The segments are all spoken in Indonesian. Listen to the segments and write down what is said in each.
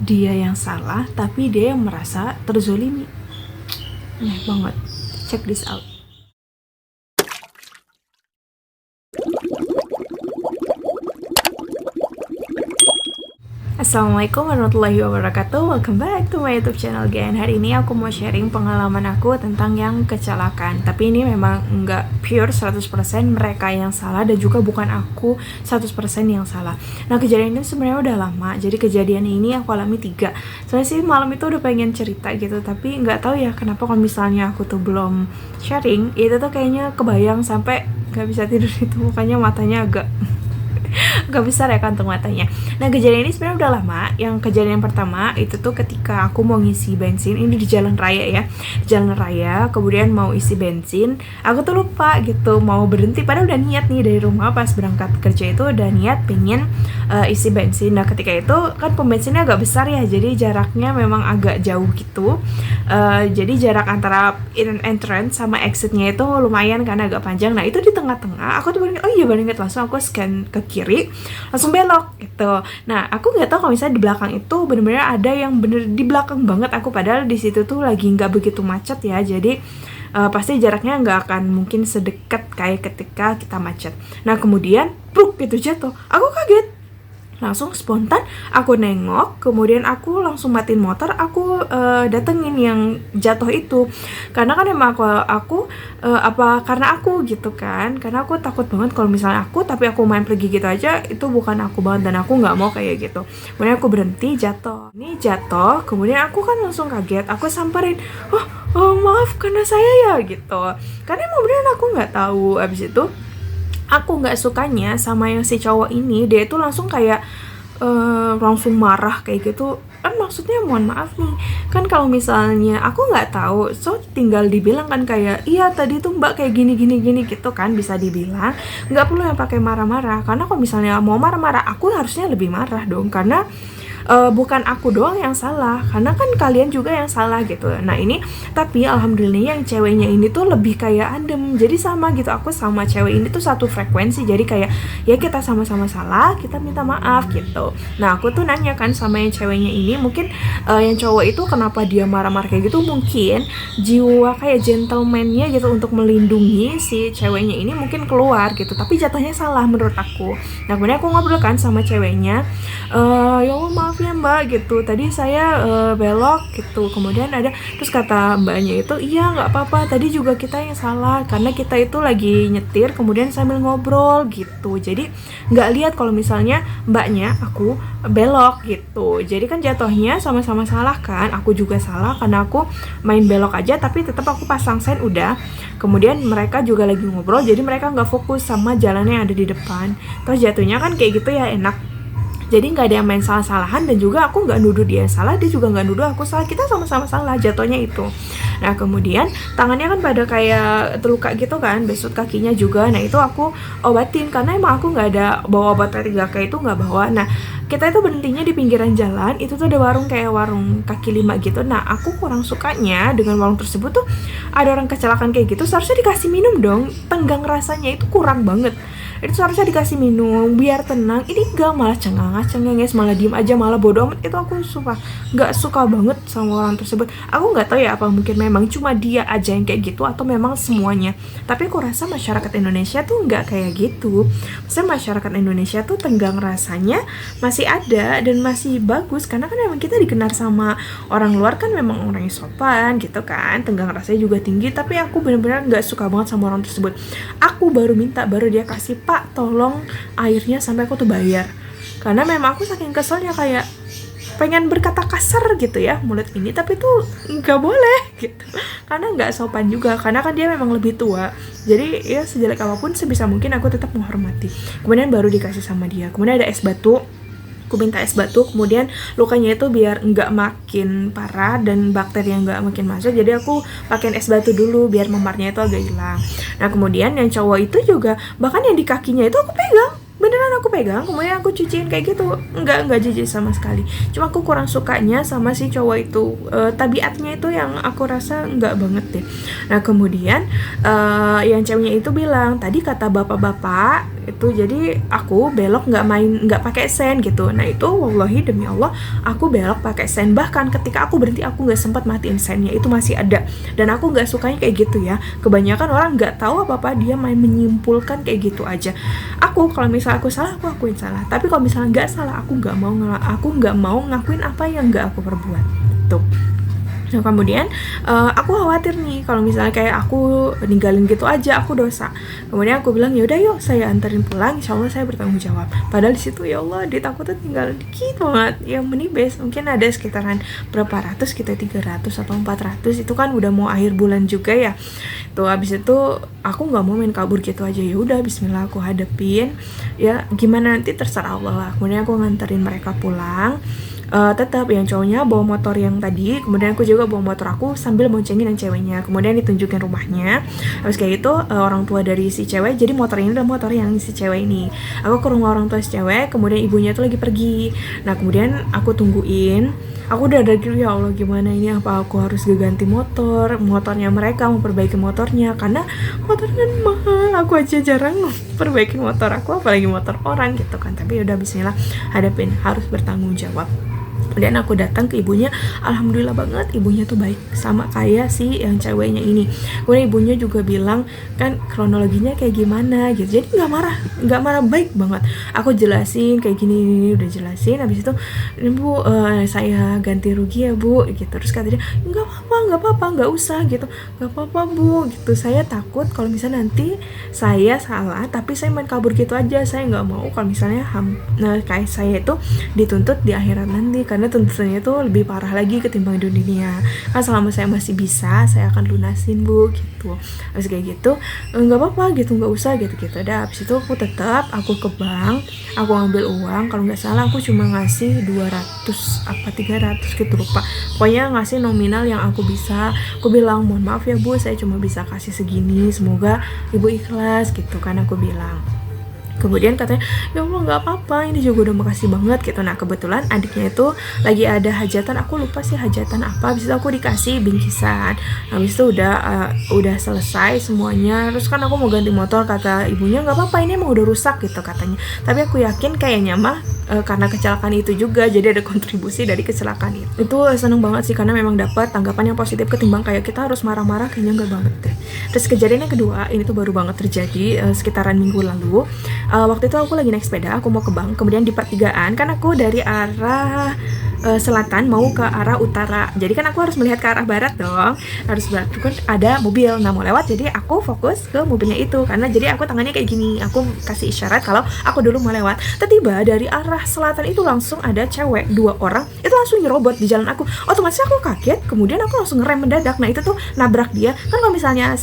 dia yang salah tapi dia yang merasa terzolimi. Aneh banget. Check this out. Assalamualaikum warahmatullahi wabarakatuh. Welcome back to my YouTube channel again. Hari ini aku mau sharing pengalaman aku tentang yang kecelakaan. Tapi ini memang nggak pure 100% mereka yang salah dan juga bukan aku 100% yang salah. Nah, kejadian ini sebenarnya udah lama. Jadi kejadian ini aku alami 3. Soalnya sih malam itu udah pengen cerita gitu, tapi nggak tahu ya kenapa kalau misalnya aku tuh belum sharing, itu tuh kayaknya kebayang sampai nggak bisa tidur itu, makanya matanya agak gak besar ya kantung matanya. Nah, kejadian ini sebenarnya udah lama. Yang kejadian pertama itu tuh ketika aku mau ngisi bensin, ini di jalan raya ya, di jalan raya, kemudian mau isi bensin, aku tuh lupa gitu mau berhenti, padahal udah niat nih dari rumah pas berangkat kerja itu udah niat pengen isi bensin. Nah, ketika itu kan pom bensinnya agak besar ya, jadi jaraknya memang agak jauh gitu. Jadi jarak antara entrance sama exitnya itu lumayan kan, agak panjang. Nah, itu di tengah-tengah aku tuh baru ingat langsung aku scan ke kiri, langsung belok gitu. Nah, aku nggak tahu kalau misalnya di belakang itu bener-bener ada yang bener di belakang banget aku, padahal di situ tuh lagi nggak begitu macet ya, jadi pasti jaraknya nggak akan mungkin sedekat kayak ketika kita macet. Nah, kemudian bruk gitu jatuh, aku kaget, langsung spontan aku nengok, kemudian aku langsung matiin motor, aku datengin yang jatuh itu, karena kan emang karena aku gitu kan, karena aku takut banget kalau misalnya tapi aku main pergi gitu aja, itu bukan aku banget dan aku nggak mau kayak gitu. Kemudian aku berhenti, jatuh, kemudian aku kan langsung kaget, aku samperin, maaf karena saya ya gitu, karena emang beneran aku nggak tahu. Abis itu aku nggak sukanya sama yang si cowok ini, dia itu langsung kayak langsung marah kayak gitu kan. Maksudnya mohon maaf nih, kan kalau misalnya aku nggak tahu, so tinggal dibilang kan kayak, iya tadi tuh mbak kayak gini gitu kan, bisa dibilang, nggak perlu yang pakai marah-marah. Karena kalau misalnya mau marah-marah, aku harusnya lebih marah dong, karena bukan aku doang yang salah, karena kan kalian juga yang salah gitu. Nah, ini tapi alhamdulillah yang ceweknya ini tuh lebih kayak adem, jadi sama gitu, aku sama cewek ini tuh satu frekuensi, jadi kayak ya kita sama-sama salah, kita minta maaf gitu. Nah, aku tuh nanya kan sama yang ceweknya ini, mungkin yang cowok itu kenapa dia marah-marah kayak gitu, mungkin jiwa kayak gentleman-nya gitu untuk melindungi si ceweknya ini mungkin keluar gitu, tapi jatuhnya salah menurut aku. Nah, kemudian aku ngobrol kan sama ceweknya, ya Allah maaf ya mbak gitu, tadi saya belok gitu. Kemudian terus kata mbaknya itu, iya nggak apa-apa, tadi juga kita yang salah karena kita itu lagi nyetir kemudian sambil ngobrol gitu, jadi nggak lihat kalau misalnya mbaknya aku belok gitu. Jadi kan jatuhnya sama-sama salah kan, aku juga salah karena aku main belok aja tapi tetap aku pasang sen udah. Kemudian mereka juga lagi ngobrol, jadi mereka nggak fokus sama jalan yang ada di depan. Terus jatuhnya kan kayak gitu ya, enak. Jadi nggak ada yang main salah-salahan, dan juga aku nggak nuduh dia salah, dia juga nggak nuduh aku salah, kita sama-sama salah jatuhnya itu. Nah, kemudian tangannya kan pada kayak terluka gitu kan, besut kakinya juga. Nah, itu aku obatin karena emang aku nggak ada bawa obat P3K, itu nggak bawa. Nah, kita itu berhentinya di pinggiran jalan, itu tuh ada warung kayak warung kaki lima gitu. Nah, aku kurang sukanya dengan warung tersebut tuh ada orang kecelakaan kayak gitu, seharusnya dikasih minum dong, tenggang rasanya itu kurang banget. Itu seharusnya dikasih minum biar tenang, ini enggak, malah cengenges, malah diem aja, malah bodo amat. Itu aku nggak suka banget sama orang tersebut. Aku nggak tahu ya, apa mungkin memang cuma dia aja yang kayak gitu atau memang semuanya, tapi aku rasa masyarakat Indonesia tuh nggak kayak gitu. Maksudnya masyarakat Indonesia tuh tenggang rasanya masih ada dan masih bagus, karena kan memang kita dikenal sama orang luar kan memang orang yang sopan gitu kan, tenggang rasanya juga tinggi. Tapi aku benar-benar nggak suka banget sama orang tersebut. Aku baru dia kasih, Pak tolong airnya, sampai aku tuh bayar, karena memang aku saking keselnya kayak pengen berkata kasar gitu ya mulut ini, tapi tuh nggak boleh gitu, karena nggak sopan juga, karena kan dia memang lebih tua. Jadi ya sejelek apapun sebisa mungkin aku tetap menghormati. Kemudian baru dikasih sama dia. Kemudian ada es batu, aku minta es batu, kemudian lukanya itu biar nggak makin parah dan bakteri yang nggak makin masuk, jadi aku pakai es batu dulu biar memarnya itu agak hilang. Nah, kemudian yang cowok itu juga, bahkan yang di kakinya itu aku pegang, beneran aku pegang, kemudian aku cuciin kayak gitu. Enggak jijik sama sekali. Cuma aku kurang sukanya sama si cowok itu, tabiatnya itu yang aku rasa enggak banget deh. Nah kemudian yang ceweknya itu bilang, tadi kata bapak-bapak itu jadi aku belok nggak pakai sen gitu. Nah itu wallahi demi Allah aku belok pakai sen, bahkan ketika aku berhenti aku nggak sempat matiin sennya, itu masih ada. Dan aku nggak sukanya kayak gitu ya, kebanyakan orang nggak tahu apa-apa dia main menyimpulkan kayak gitu aja. Aku kalau misalnya aku salah aku akuin salah, tapi kalau misalnya nggak salah aku nggak mau ngakuin apa yang nggak aku perbuat tuh. Nah kemudian aku khawatir nih kalau misalnya kayak aku ninggalin gitu aja, aku dosa. Kemudian aku bilang yaudah yuk saya anterin pulang, insya Allah saya bertanggung jawab. Padahal di situ ya Allah duit aku tuh tinggal dikit banget, yang menipis, mungkin ada sekitaran berapa ratus gitu, 300 atau 400, itu kan udah mau akhir bulan juga ya. Tuh habis itu aku nggak mau main kabur gitu aja, ya udah Bismillah aku hadepin, ya gimana nanti terserah Allah lah. Kemudian aku nganterin mereka pulang. Tetap yang cowoknya bawa motor yang tadi, kemudian aku juga bawa motor aku sambil boncengin yang ceweknya, kemudian ditunjukin rumahnya. Habis kayak gitu orang tua dari si cewek, jadi motor ini adalah motor yang si cewek ini. Aku ke rumah orang tua si cewek, kemudian ibunya tuh lagi pergi. Nah kemudian aku tungguin, aku udah ada gitu, ya Allah gimana ini, apa aku harus ganti motornya mereka, memperbaiki motornya, karena motornya kan mahal, aku aja jarang perbaiki motor aku apalagi motor orang gitu kan. Tapi udah Bismillah hadapin, harus bertanggung jawab. Kemudian aku datang ke ibunya, alhamdulillah banget ibunya tuh baik sama kayak si yang ceweknya ini. Kemudian ibunya juga bilang kan kronologinya kayak gimana gitu, jadi nggak marah, baik banget. Aku jelasin kayak gini, udah jelasin. Habis itu ini bu, saya ganti rugi ya bu gitu. Terus kata dia nggak apa-apa nggak usah gitu, nggak apa-apa bu gitu, saya takut kalau misalnya nanti saya salah tapi saya main kabur gitu aja, saya nggak mau kalau misalnya kayak saya itu dituntut di akhirat nanti, karena tuntutannya itu lebih parah lagi ketimbang di dunia. Kan selama saya masih bisa, saya akan lunasin bu gitu. Habis kayak gitu nggak apa-apa gitu, nggak usah gitu. Udah habis itu aku ke bank, aku ngambil uang, kalau nggak salah aku cuma ngasih 200 apa 300 gitu lupa, pokoknya ngasih nominal yang aku bisa. Aku bilang mohon maaf ya bu, saya cuma bisa kasih segini, semoga ibu ikhlas gitu kan aku bilang. Kemudian katanya ya Allah nggak apa-apa, ini juga udah makasih banget gitu. Nah kebetulan adiknya itu lagi ada hajatan, aku lupa sih hajatan apa. Habis itu aku dikasih bingkisan. Habis itu udah selesai semuanya. Terus kan aku mau ganti motor, kata ibunya nggak apa-apa ini emang udah rusak gitu katanya. Tapi aku yakin kayaknya mah karena kecelakaan itu juga, jadi ada kontribusi dari kecelakaan itu seneng banget sih, karena memang dapat tanggapan yang positif ketimbang kayak kita harus marah-marah, kayaknya nggak banget deh. Terus kejadian yang kedua ini tuh baru banget terjadi sekitaran minggu lalu. Waktu itu aku lagi naik sepeda, aku mau ke bank, kemudian di pertigaan kan aku dari arah selatan mau ke arah utara, jadi kan aku harus melihat ke arah barat dong, harus barat kan ada mobil, nah mau lewat, jadi aku fokus ke mobilnya itu, karena jadi aku tangannya kayak gini, aku kasih isyarat kalau aku dulu mau lewat. Tiba-tiba dari arah selatan itu langsung ada cewek 2 orang, itu langsung nyerobot di jalan aku. Otomatis aku kaget, kemudian aku langsung ngerem mendadak. Nah itu tuh nabrak dia, kan kalau misalnya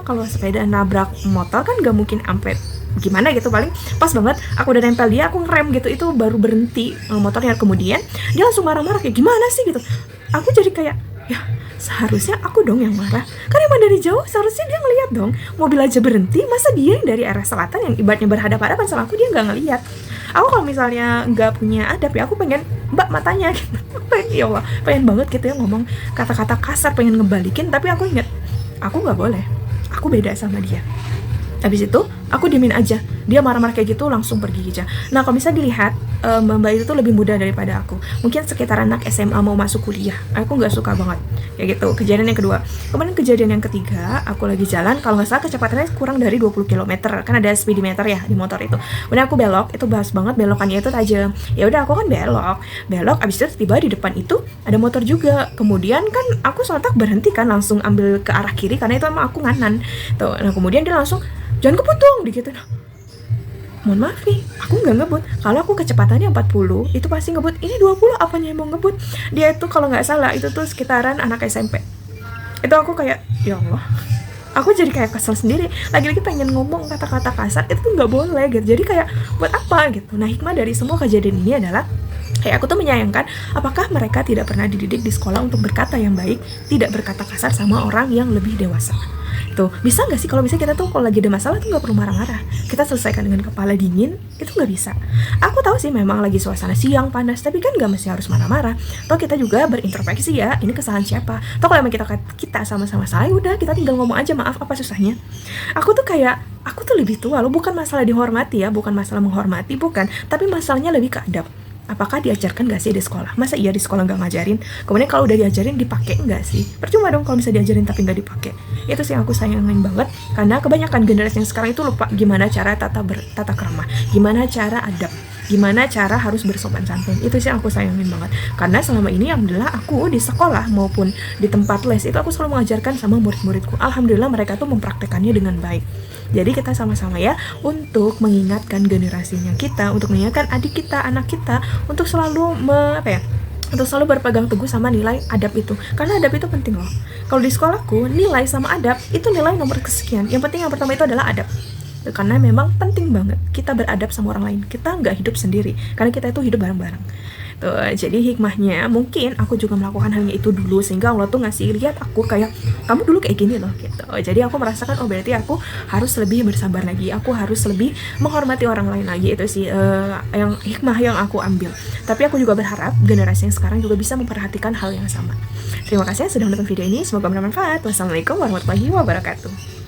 kalau sepeda nabrak motor kan gak mungkin sampai gimana gitu, paling pas banget aku udah nempel dia, aku ngerem gitu, itu baru berhenti motornya. Kemudian dia langsung marah-marah kayak gimana sih gitu. Aku jadi kayak ya seharusnya aku dong yang marah, kan emang dari jauh seharusnya dia ngeliat dong, mobil aja berhenti, masa dia yang dari arah selatan yang ibaratnya berhadapan-hadapan sama aku dia nggak ngeliat. Aku kalau misalnya nggak punya adab ya aku pengen mbak matanya gitu. Ya Allah pengen banget gitu ya ngomong kata-kata kasar, pengen ngebalikin, tapi aku inget aku nggak boleh, aku beda sama dia. Habis itu aku diemin aja, dia marah-marah kayak gitu langsung pergi aja. Nah kalau bisa dilihat mbak itu tuh lebih muda daripada aku, mungkin sekitar anak SMA mau masuk kuliah. Aku nggak suka banget kayak gitu. Kejadian yang kedua. Kemudian kejadian yang ketiga, aku lagi jalan, kalau nggak salah kecepatannya kurang dari 20 km, kan ada speedometer ya di motor itu. Kemudian aku belok, itu bahas banget belokannya itu tajam. Ya udah aku kan belok, abis itu tiba di depan itu ada motor juga. Kemudian kan aku sontak berhenti kan, langsung ambil ke arah kiri karena itu emang aku nganan tuh. Nah kemudian dia langsung jangan ngebut dong gitu. Nah, mohon maaf nih, aku nggak ngebut. Kalau aku kecepatannya 40, itu pasti ngebut. Ini 20, apanya yang mau ngebut? Dia itu kalau nggak salah itu tuh sekitaran anak SMP. Itu aku kayak ya Allah, aku jadi kayak kesel sendiri. Lagi-lagi pengen ngomong kata-kata kasar, itu tuh nggak boleh gitu. Jadi kayak buat apa gitu. Nah hikmah dari semua kejadian ini adalah Kayak aku tuh menyayangkan, apakah mereka tidak pernah dididik di sekolah untuk berkata yang baik, tidak berkata kasar sama orang yang lebih dewasa. Tuh, bisa nggak sih kalau misalnya kita tuh kalau lagi ada masalah tuh nggak perlu marah-marah, kita selesaikan dengan kepala dingin, itu nggak bisa. Aku tahu sih memang lagi suasana siang panas, tapi kan nggak mesti harus marah-marah. Toh kita juga berintrospeksi ya, ini kesalahan siapa. Toh kalau emang kita sama-sama salah, udah kita tinggal ngomong aja, maaf, apa susahnya. Aku tuh lebih tua loh, bukan masalah dihormati ya, bukan masalah menghormati, bukan, tapi masalahnya lebih ke adab. Apakah diajarkan gak sih di sekolah? Masa iya di sekolah gak ngajarin? Kemudian kalau udah diajarin, dipakai gak sih? Percuma dong kalau bisa diajarin tapi gak dipakai. Itu sih yang aku sayangin banget, karena kebanyakan generasi yang sekarang itu lupa gimana cara tata krama, gimana cara adab, gimana cara harus bersopan santun. Itu sih yang aku sayangin banget, karena selama ini alhamdulillah aku di sekolah maupun di tempat les itu aku selalu mengajarkan sama murid-muridku. Alhamdulillah mereka tuh mempraktekannya dengan baik. Jadi kita sama-sama ya untuk mengingatkan generasinya kita, untuk mengingatkan adik kita, anak kita, untuk selalu untuk selalu berpegang teguh sama nilai adab itu, karena adab itu penting loh. Kalau di sekolahku, nilai sama adab itu nilai nomor kesekian. Yang penting yang pertama itu adalah adab, karena memang penting banget kita beradab sama orang lain. Kita nggak hidup sendiri, karena kita itu hidup bareng-bareng. Tuh, jadi hikmahnya mungkin aku juga melakukan halnya itu dulu, sehingga Allah tuh ngasih lihat aku kayak kamu dulu kayak gini loh gitu. Jadi aku merasakan, oh berarti aku harus lebih bersabar lagi, aku harus lebih menghormati orang lain lagi. Itu sih yang hikmah yang aku ambil. Tapi aku juga berharap generasi yang sekarang juga bisa memperhatikan hal yang sama. Terima kasih sudah menonton video ini, semoga bermanfaat. Wassalamualaikum warahmatullahi wabarakatuh.